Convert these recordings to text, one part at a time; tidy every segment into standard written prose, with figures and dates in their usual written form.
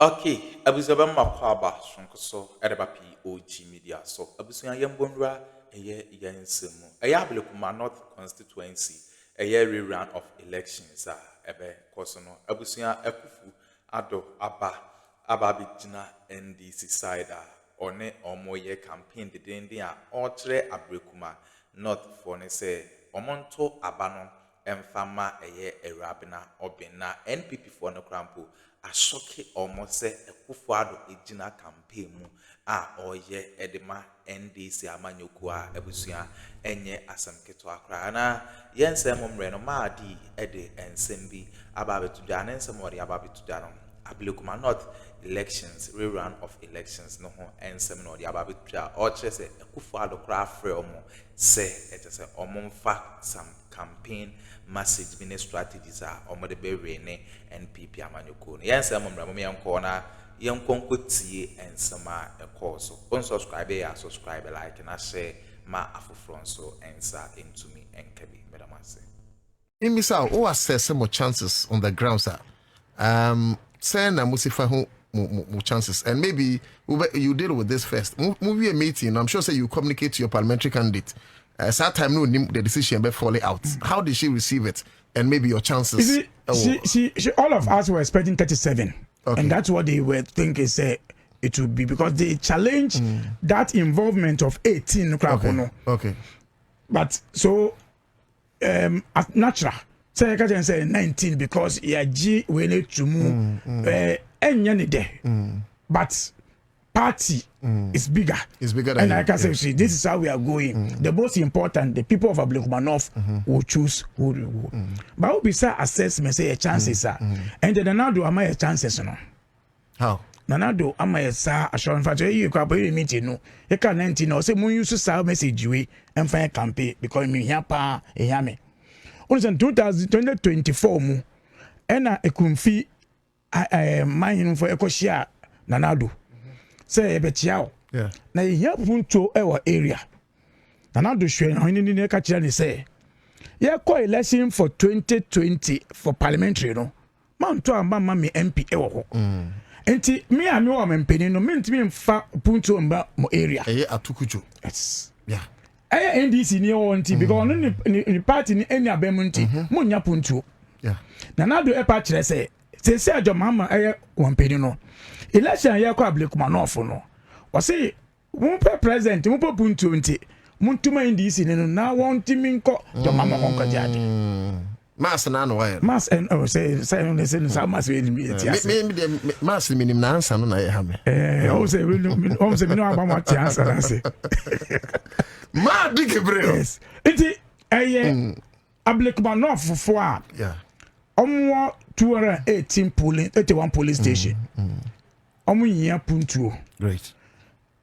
Okay, abusaba makwaba sonkoso edeba POG Media so abusuya yembonra yensemu Ablekuma North constituency rerun of elections ebe koso no abusuya Akuffo Addo aba bigina NDC side one omoye campaign de a ochre Ablekuma North for ne say omonto abano emfama Awurabena Aubyn na NPP for no krampo ashoke almost say Akuffo Addo ejina campaign mu oye edema NDC amanyoko ebusua enye asamketo akra na yensem momre no maadi ede ensem bi ababetuda na ensem ori ababetuda no Ablekuma North elections rerun of elections no ho ensem no ori ababetuda o kire se Akuffo Addo kra afre omo se etese omomfa some campaign message bine strategies omo de be rene NPP amanyoko yensem momre mom yenko na yenkonkotie ensema ekoso unsubscribe ya subscribe like na share ma afofro so ensa into me enkabi medamase Imisa who assess more chances on the ground sir say na musifa ho more chances and maybe you deal with this first movie a meeting I'm sure say you communicate to your parliamentary candidate that time no the decision be falling out how did she receive it and maybe your chances she all of us were expecting 37. Okay. And that's what they were thinking it would be because they challenge that involvement of 18 okay. But so at natural say I can say 19 because G we need to move but party is bigger. It's bigger than and like I say, see, this is how we are going. The most important, the people of Ablekuma North will choose who they will. But will be say assessment say a chances and then Addo am I chances no. How? Addo am I assurance for you can be meeting no. You can 19 no say mun use say message we and find campaign because me here pa e hear me. On 2024 mu ena ekumfi man for ekoshia Addo. Say ebetiao na ehia punto e wa area na Addo hwe na hini ne ka kire ne say ye ko election for 2020 for parliamentary no man to amba ma me MP e wo ho enti me a me wo mempeni no me ntimi mfa punto mba mo area atukujo yes yeah NDC ni wo nti because no ni party ni eni abem nti mo nya punto yeah na Addo e pa kire say se ajo Mahama e wo mpeni no election ya kwa Ablekuma North no o say won pe president won po punto nti muntuma NDC ne no na won timi nko jo Mahama onko jade mas na no why mas and say no say mas we ni me mas minim na answer no na ye ha me o say we no agba mo ti answer na say ma dikebre yes nti Ablekuma North fo a yeah 81 polling station great.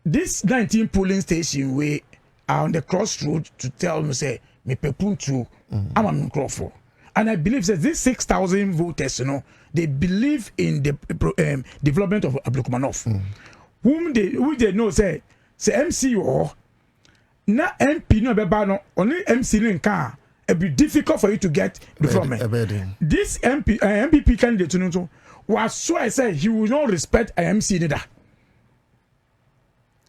This 19 polling station we are on the crossroad to tell me say me pepuntu I'm a Akuffo. And I believe that these 6,000 voters, they believe in the development of Ablekuma North. Who they know say MC or na MP no be no only MC in car. It be difficult for you to get development. This MPP candidate was so I said he will not respect IMC neither.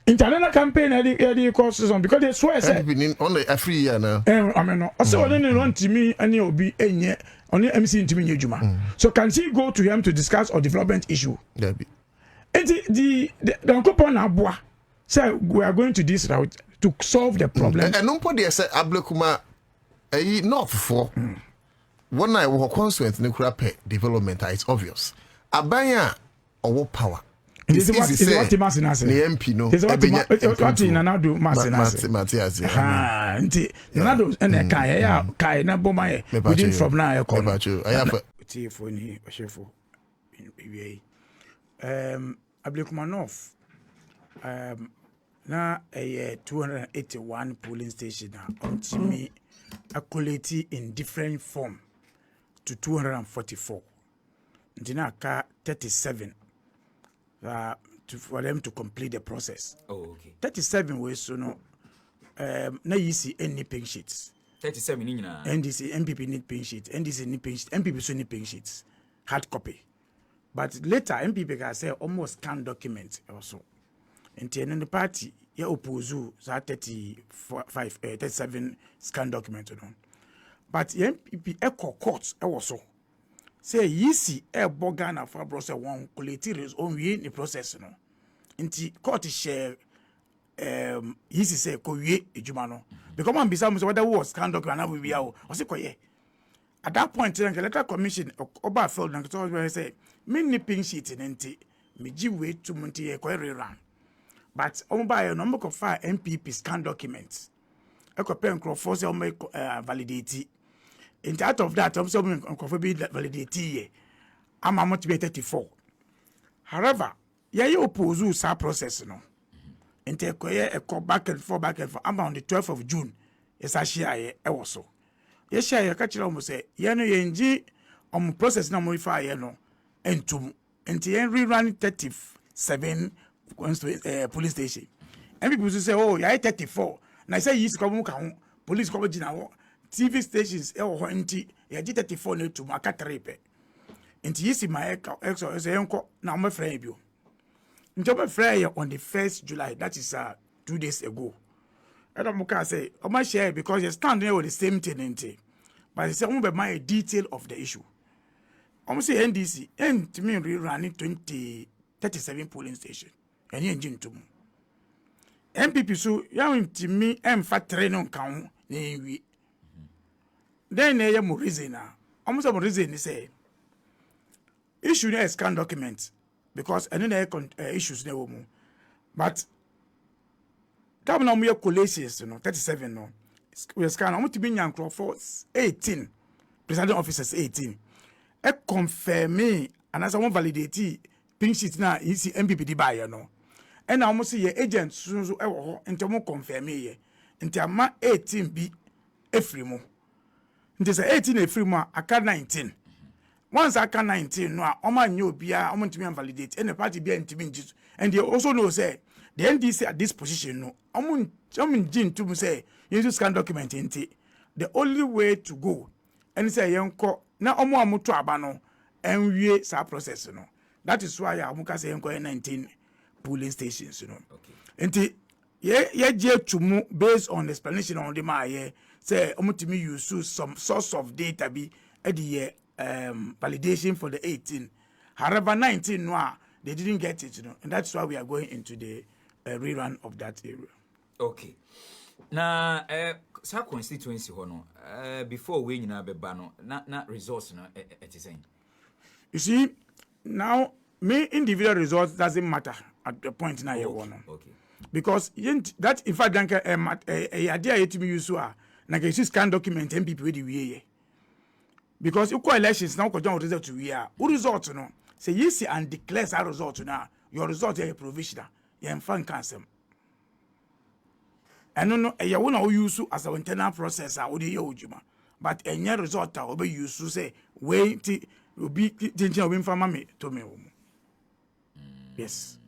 Internal campaign the cost because they swear said only every year now. I mean no. Also only run to me and he will be only MC into me Juma. So can she go to him to discuss a development issue? There be. And the coupon abua say we are going to this route to solve the problem. And no put there say Ablekuma North for one night we constituent in the development it's obvious. Abaya or power. This is what the MP no. This is what Addo Matthias. Nti Addo and kai na boma within from now I have for ni chefo Ablekuma North na 281 polling station on me accumulate in different form to 244. Ndina ka 37 for them to complete the process. Oh, okay. 37 ways so no na you see any pink sheets. 37 nyina. NDC MPP need pink sheets. NDC need pink sheets. MPP so need pink sheets. Hard copy. But later MPP can say almost scanned documents also. And then the party ya oppose 37 scan documents on. But the MPP echo court also say yisi Ghana for brose one collect on we in the process no. Inti court share yisi say ko wie ejuma no. Because man bisa mo say whether was scan document na we be o say koye. At that point, the electoral commission oba felt na to say me nipping sheet nti me gi way to munti e ko rerun. But on by a number of file MPP scan documents. A pen Crawford say make validate. In out of that, also Akuffo be validate. I'm a motivated 34. However, you oppose sa process no. And take a call back and forth. I'm on the 12th of June. Yes, I share also. Yes, I catch you almost say, Yano Yenji process no modify no. And to rerun 37 police station. And people say, oh, you're 34. And I say, yes, come on, police coverage now. TV stations, NT, you 34 to Makatrepe. And yes, my ex is a uncle, now my friend you. And my friend on the 1st July, that is 2 days ago. I don't say, oh, my share because you stand there with the same tenant. But it's only by a detail of the issue. I'm say NDC, and to me, running 37 polling station. And you engine to me. MPP so young to me and fat train on count. Then there more reason now. Almost some reason they say issue a scan document because I know issues no more. But come now, we have collations, 37 no. We scan. I want to be young for 18 presiding officers 18. I confirm me and as I want validate pink sheet now. You see MPP di buy no. And I almost see your agent so into more confirm me into ma 18 be every mo. Into say 18 every mo aka 19. Once aka 19 no a man new bia o to me validate and the party be intimi and they also know say the NDC at this position no omun gin to say you scan document into the only way to go and say yenko na omo amuto aba no enwie sa process no. That is why amuka say yenko 19 polling stations, Okay. And ye to move based on the explanation on the my say omutimi use some source of data be at the validation for the 18. However, 19 no, they didn't get it, and that's why we are going into the rerun of that area. Okay. Now, sa constituency hono before we na beba no na resource no it is saying. You see, now me individual results doesn't matter at the point now you want. Okay. Because that in fact danka idea yet me use na can scan document MPP we the because you call elections now ko join result to we are result no say yes and declare our result now your result is provisional you fan cancel and no you want to use as an internal process we dey ojuma but any result we use say wait will be tintin we inform me to me. Yes.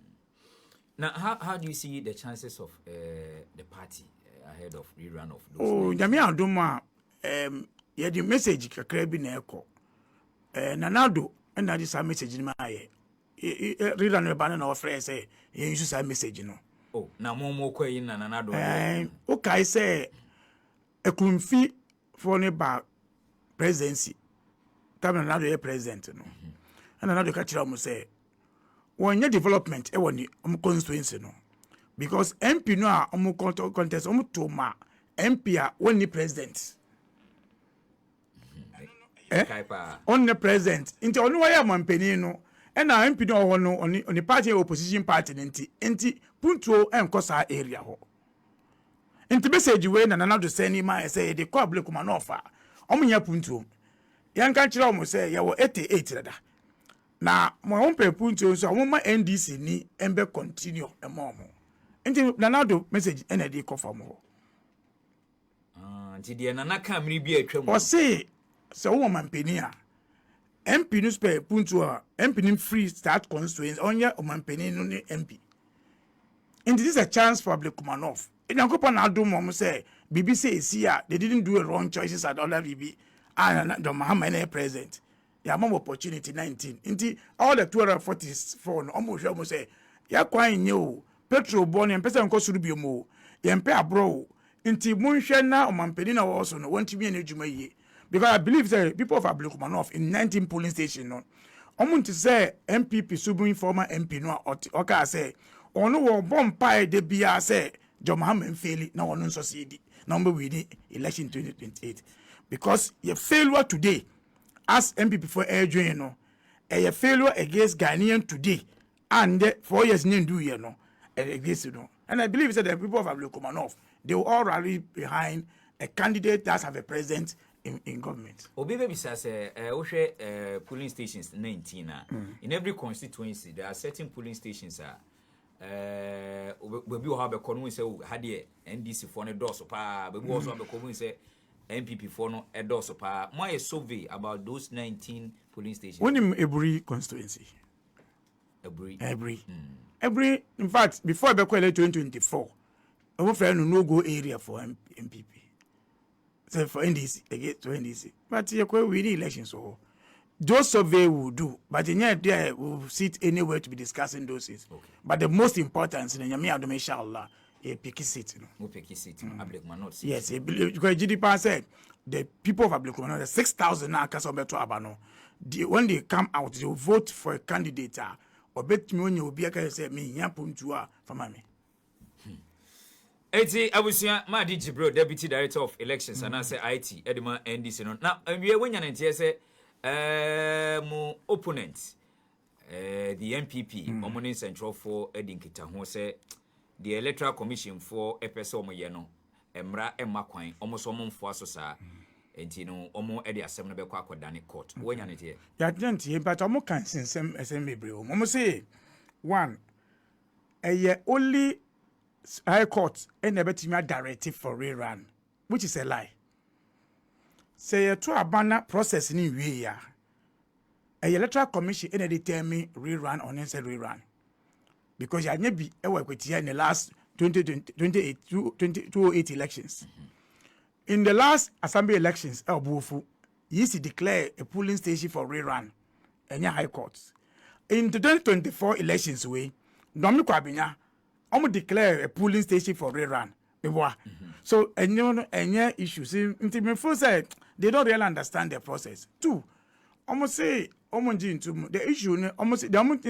Now, how do you see the chances of the party ahead of rerun of those? Oh, Jamia Adoma, yeah, the message kakra bi na eko. Nanado, and that is a message in my rerun banner of friends say, you use a message, Oh, now more in Nanado. Okay, say a kumfi for neighbor presidency. Time another president, and another catcher must say. When your development constituency no because MP no contest to ma MP when the president on the president into only why am no and now MP no on the party opposition party nti puntuo enkosa area ho nti message we na do send ma say the call Ablekuma no fa omunya puntuo yan kan kire omo say ye wo 88 rada. Na mo on pe punto so mo ma NDC ni embe continue e mo mo nti nanado message ena dey confirm ho nti de nana kamri bi atwam o say so wo man peni a MP no spare punto a MP ni free start constituency onye o man peni no ni MP nti this is a chance for Ablekuma North Nyankopon na adom mo say BBC esi a they didn't do a wrong choices at other BB and the Mahama na president ya mama opportunity 19 nti all the 244 no almost hwe mo say ya kwan nye o petrol bon ya pese nko suru biomo ya mpe abro nti munhwe na omampeni na wo so no want me na adwuma yie because I believe that people of Ablekuma North in 19 polling station no omuntu say MPP subun former MP no oka say ono wo bompa de bia say John Mahama fail na wono nso sidi number we the election 2028 because your failure today as MPP for Adrian no a failure against Ghanaian today and 4 years do you know against you know. And I believe that the people of Ablekuma North, they will all rally behind a candidate that have a presence in government. Obi baby says polling stations 19 in every constituency there are certain polling stations baby will have a corner say had the NDC for a door pa baby also have a corner say MPP for no a door pa my survey about those 19 polling stations. When in every constituency every in fact before the 2024 our friend no go area for MPP so for NDC again to NDC but you go win elections so those survey will do but there will sit anywhere to be discussing those things but the most important in Nyame adom inshallah a picky seat no picky seat Ablekuma North yes because GDP said the people of Ablekuma North 6,000 na kasa beto abano when they come out they will vote for a candidate or bet me onye obi aka say me nya pontu a fama me Eti abusia ma di Jibril deputy director of elections and say IT edema NDC no na we wenya ntie say mo opponent the MPP Omoni Central for edinkita ho say the electoral commission for a person omoye no emra emakwan omoso omomfo aso saa enti no omo edi asem no be kwa akodane court wenya ntie ya ntie but omo kan sensem esembebre omo say one only High Court and never directive for rerun, which is a lie. Say to a banner process in we ya. A electoral commission and determine rerun or said rerun. Because you had be a work with in the last 2008 elections. In the last assembly elections, Bufu used to declare a polling station for rerun and High Courts. In the 2024 elections, Dominic Abinya declare a polling station for rerun. So any issues say they don't really understand the process. Two, almost say the issue almost the almost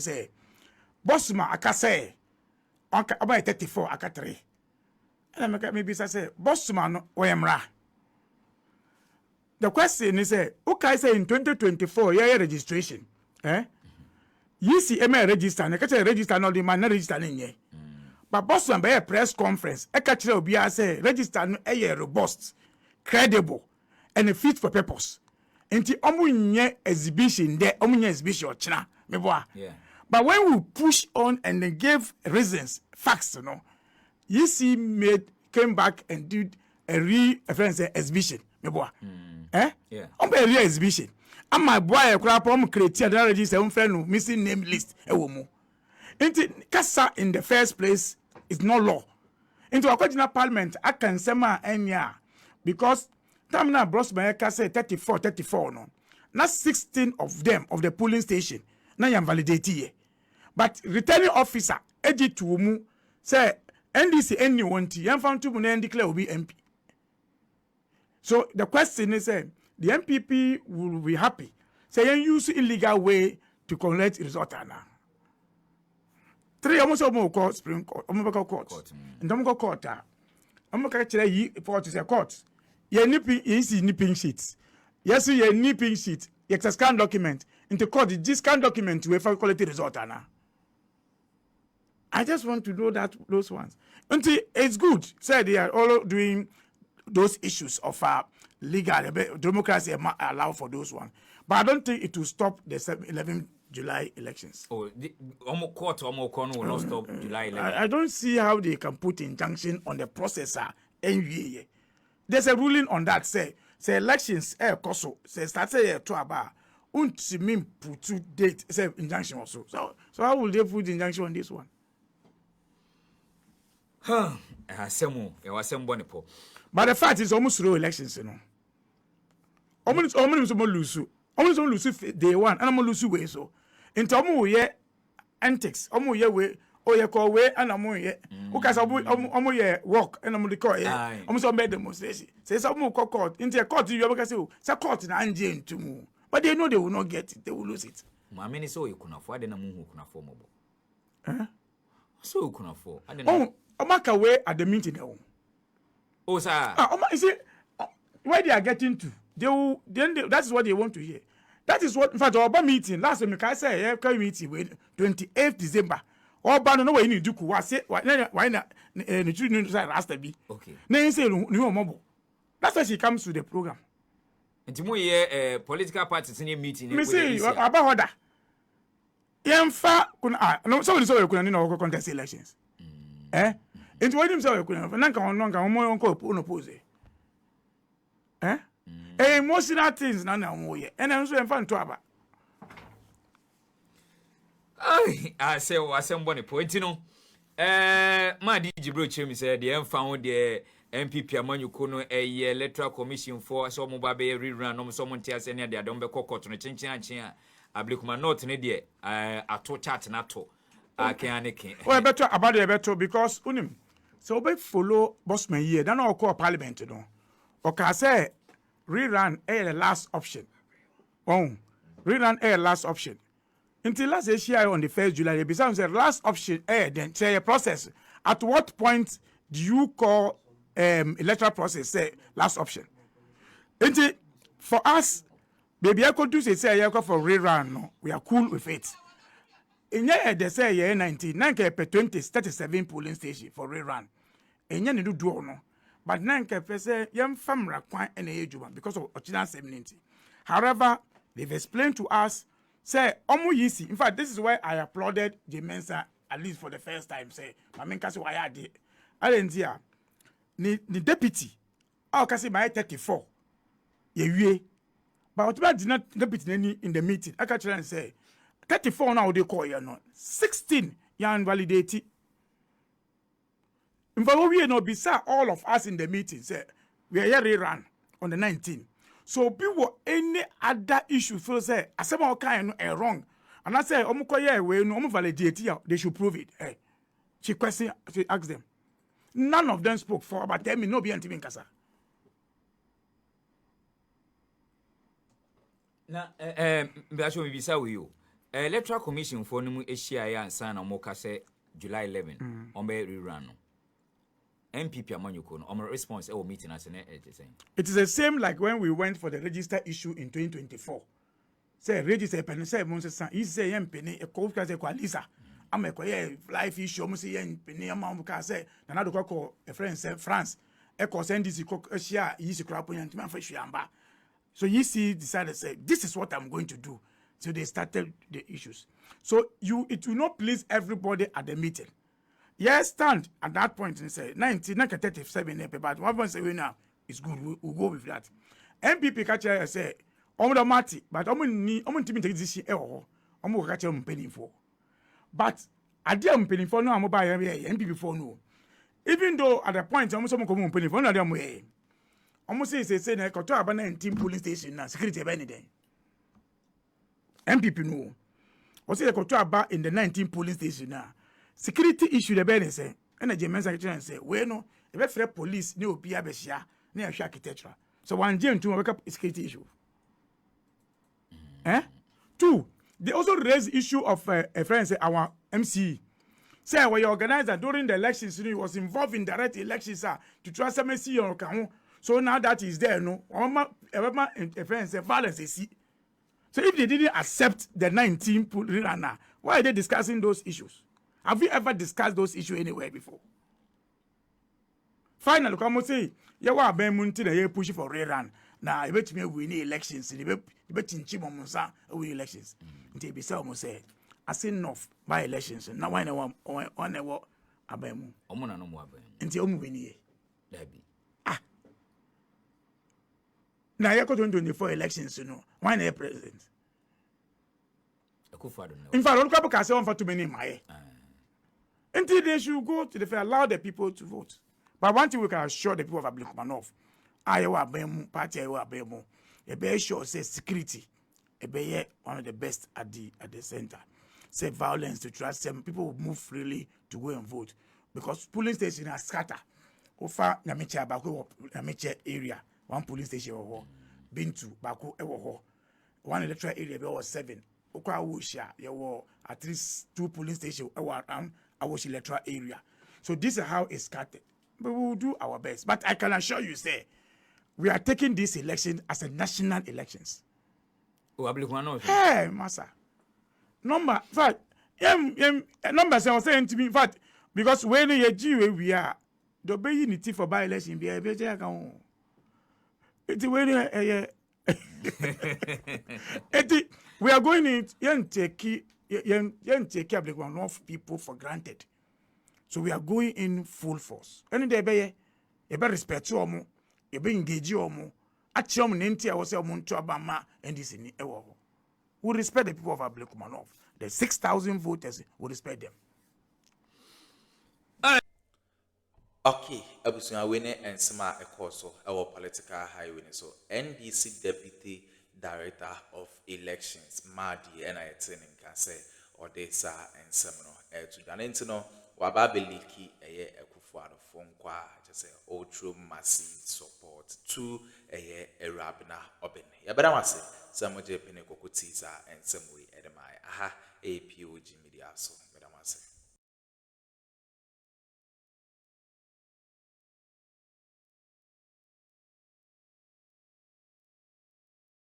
say Bossma akase about 34 akatre. And I maybe say Bossman no oyemra. The question is okay say in 2024 year registration. You see, register, and I register not the man register in but boss and by a press conference, I catch the say register no robust, credible, and fit for purpose. And the omunye exhibition there, omunye exhibition china, me boy. But when we push on and then gave reasons, facts, you see, came back and did a exhibition, me boy. A real exhibition. And my boy, a crap create a register friend missing name list. Into Kasa in the first place is no law. Into a parliament, I can say my enya because Tamina Bros by Kasa 34 no. Not 16 of them of the polling station. Now I'm validated. But returning officer, Eddie Tumu, say NDC anyone to yan found to declare will be MP. So the question is the MPP will be happy. Say you use illegal way to collect result now. 3 almost court, Supreme Court, court. And don't go court. I'm going to report to the court. You're nipping sheets. Yes, you're nipping sheet. You scan document into court. This scan document to a quality result now. I just want to know that those ones. Until it's good. Say they are all doing those issues of legal democracy allow for those ones. But I don't think it will stop the 11 July elections. Oh, court will not stop July 11. I don't see how they can put injunction on the processor. There's a ruling on that. Say elections say start say to about mean put to date say injunction also. So how will they put injunction on this one? But the fact is almost through elections, Almost lose. almost lose day one, and I'm lose way so. Into omu ye antics, omu ye way, or ye call way, and amu ye. Because omu ye walk, and amu the call ye. Almost on bed demonstration. Say some more court into a court. You ever say, say court in Anjane to move, but they know they will not get it. They will lose it. Mammy, so you couldn't afford the moon who couldn't afford mobile. So you couldn't afford. I didn't know. Oh, I mark away at the meeting. Oh, sir. You see, where they are getting to, that's what they want to hear. That is what, in fact, our meeting, last week, I said, meeting with 28th December. All band no way you do why not the children last be. Okay. Then say no mobile. That's why she comes to the program. And tomorrow, political parties in a meeting. Me say about that. Yemfa kuna no somebody so kuna ni na contest elections. Into what himself kuna nanka omo onko oppose. Emotional things na omo ye. And I'm so yemfa nto aba. I say somebody point no. My DJ bro Chemi said the found the MPP amanyuko no electoral commission for so mo ba be rerun no so mo ntia se ne de adom be kokot no chinchin Ablekuma not ne de ato chat na to akan ane well better about the better because unim so be follow bossman here then all call parliament no o ka say rerun the last option rerun last option until last year on the 1st July they become the last option then say a process at what point do you call electoral process say last option until for us baby I could do say I go for rerun no we are cool with it in year they say year 19 per 37 polling station for rerun and you do no but 9 per say yam famra kwan and ejuma because of original 70 however they've explained to us say omo yisi in fact this is why I applauded Jemensa at least for the first time say mamenka say why I did alentia ni deputy o kasi my 34 ye but what did not deputy any in the meeting I catch and say 34 now they call you no 16 yan validate in fact we no be sir all of us in the meeting say we are here rerun on the 19th so people any other issue feel say asema kind no wrong and I say omukoye we no validate they should prove it she question she asked them none of them spoke for about 10 minutes no be anti kasa na mbasho me bisa we you electoral commission for no mu ehia ya ansa na mo ka say July 11 on be rerun no MPP amanyuko no on response e meeting as na it is the same like when we went for the register issue in 2024 say register pen say mo say he say yem pen e ko ka say kwalisa am e ko ye life issue mo say yem pen am mo ka say na do ko a friend say France e ko NDC ko ehia yi sikura ponya ntima fa hwiamba so you see decided say this is what I'm going to do so they started the issues so it will not please everybody at the meeting. Yes, stand at that point and say 1937 but one point say we now it's good we'll go with that. MPP catcher say omo mati but omo ntimi take this omo catcher mpeni for but ade mpeni for no am buy MPP for no even though at the point omo some come mpeni for no ade am omo say na ko to aba 19 police station na security be ni den MPP no o say ko to aba in the 19 police station na security issue the be say na Jemensa kitchen say we no e be free police ni obi abehia na ehwe architecture so one je ntu we security issue 2 they also raise issue of a friend say our MC say when you organizer during the elections he was involved in direct elections to try some see on kan so now that is there no a friend say violence is see so if they didn't accept the 19 runner why are they discussing those issues? Have you ever discussed those issues anywhere before? Finally, come say, you are being munti na you push for rerun. Now, you bet me win elections. You bet chinchi momusa win elections. Until be say, say, I say enough by elections. Now, why no one abemu? Omuna no mo abemu. Until omu win ye. Dabi. Now, you go to 2024 elections. No, why no president? Akuffo don't know. In fact, all people can say one for too many my. Until they should go to the fair, allow the people to vote. But one thing we can assure the people of Ablekuma North, Iowa Bemu, Party Iowa Bemu, a very sure says security Ebeye one of the best at the center. Say violence to trust them. People will move freely to go and vote because polling station are scatter. Ofa Namiche Baku Namiche area, one police station or Bintu Baku Ewo, one electoral area there was 7. Okwa Wusha, there were at least 2 polling stations around our electoral area. So this is how it's scattered. But we will do our best. But I can assure you, say, we are taking this election as a national elections. Oh, Ablekuma no. Hey, massa. Number, in fact, numbers I was saying to me, in fact, because when we are, the baby unity for by election, be a better account. It's when we are going in, take Ablekuma enough people for granted. So we are going in full force. And they be respect you, you be engage you. Actually, nenti I was say to Obama NDC ni ewo. We respect the people of Ablekuma. The 6,000 voters, we respect them. Okay, abusua wene ensema ekoso our political highway so NDC Deputy Director of Elections Madi NIT nka say odesa ensem no to dan no wababeliki eye Akuffo fonkwa just say ultra massive support to Awurabena Aubyn. Ya bada wase samoje pene kokuti sa ensem we edemai aha POG